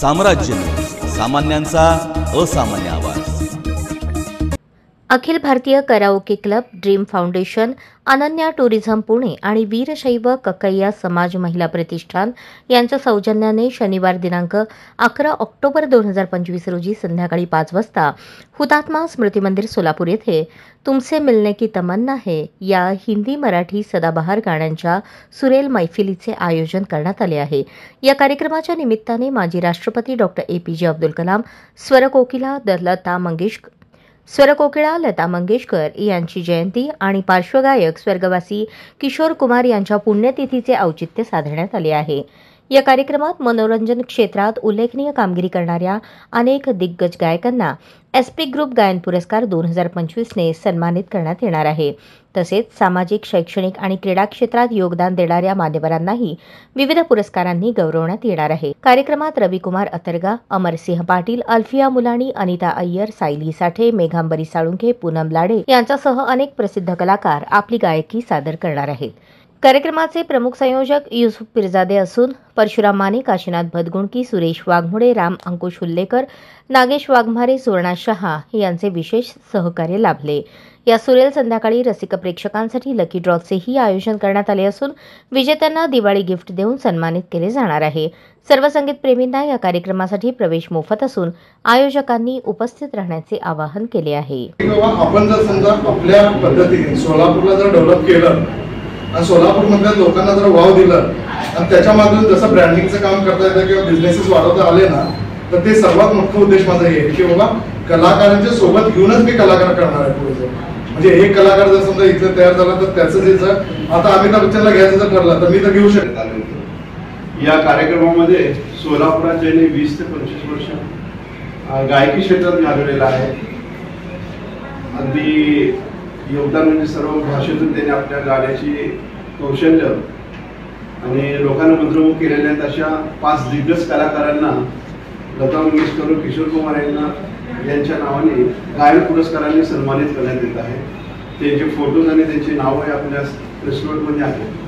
साम्राज्य सामान्यांचा असामान्य आवाज। Akhil Bharatiya karaoke club, dream foundation, Ananya tourism Pune आणि वीरशैव कक्कय्या समाज महिला प्रतिष्ठान यांच्या सौजन्याने शनिवार दिनांक 11 ऑक्टोबर 2025 रोजी संध्याकाळी 5 वाजता हुतात्मा स्मृती मंदिर सोलापूर येथे तुमसे मिलने की तमन्ना है या हिंदी मराठी सदाबहार गाण्यांच्या सुरेल मैफिलीचे आयोजन करण्यात आले आहे। या कार्यक्रमाच्या निमित्ताने माजी राष्ट्रपती डॉक्टर APJ अब्दुल कलाम, स्वरकोकिळा लता मंगेशकर यांची जयंती आणि पार्श्वगायक स्वर्गवासी किशोर कुमार यांच्या पुण्यतिथीचे औचित्य साधण्यात आले आहे। या कार्यक्रमात मनोरंजन क्षेत्रात उल्लेखनीय कामगिरी करणाऱ्या अनेक दिग्गज गायकांना SP ग्रुप गायन पुरस्कार 2025 ने सन्मानित करण्यात येणार आहे। तसेच सामाजिक, शैक्षणिक आणि क्रीडा क्षेत्रात योगदान देणाऱ्या मान्यवरांनाही विविध पुरस्कारांनी गौरवण्यात येणार आहे। कार्यक्रमात रविकुमार अतरगा, अमरसिंह पाटील, अल्फिया मुलानी, अनिता अय्यर, सायली साठे, मेघांबरी साळुंखे, पूनम लाडे यांच्यासह अनेक प्रसिद्ध कलाकार आपली गायकी सादर करणार आहेत। कार्यक्रमाचे प्रमुख संयोजक युसुफ पिरजादे असून परशुराम माने, काशीनाथ भदगुंडकी, सुरेश वाघमोडे, राम अंकुश हुल्लेकर, नागेश वाघमारे, सुवर्णा शहा यांचे विशेष सहकार्य लाभले। या सुरेल संध्याकाळी रसिक प्रेक्षकांसाठी लकी ड्रॉचेही आयोजन करण्यात आले असून विजेत्यांना दिवाळी गिफ्ट देऊन सन्मानित केले जाणार आहे। सर्व संगीतप्रेमींना या कार्यक्रमासाठी प्रवेश मोफत असून आयोजकांनी उपस्थित राहण्याचे आवाहन केले आहे। आपण जर समजा आपल्या पद्धतीने सोलापूरला जर डेव्हलप केलं आणि सोलापूरमधल्या लोकांना जर वाव दिला आणि त्याच्यामधून जसं ब्रँडिंगचं काम करता येतं किंवा बिझनेसेस वाढवता आले ना, तर ते सर्वात मोठा उद्देश माझा आहे की बाबा कलाकारांच्या सोबत घेऊनच मी कलाकार करणार आहे पुढे। म्हणजे एक कलाकार जर समजा इथं तयार झाला तर त्याचं जे जर आता अमिताभ बच्चनला घ्यायचं जर ठरलं तर मी तर घेऊ शकतो। या कार्यक्रमामध्ये सोलापुरात ज्यांनी 20 ते 25 वर्ष गायकी क्षेत्रात घालवलेलं आहे, अगदी योगदान म्हणजे सर्व भाषेतून त्यांनी आपल्या गाण्याची कौशल्य आणि लोकांना मंत्रमुग्ध केलेले आहेत अशा 5 दिग्गज कलाकारांना लता मंगेशकर, किशोर कुमार यांच्या नावाने गायन पुरस्कारांनी सन्मानित करण्यात येत आहे। त्यांचे फोटोज आणि त्यांची नावं आपल्या प्रेस नोटमध्ये आहेत।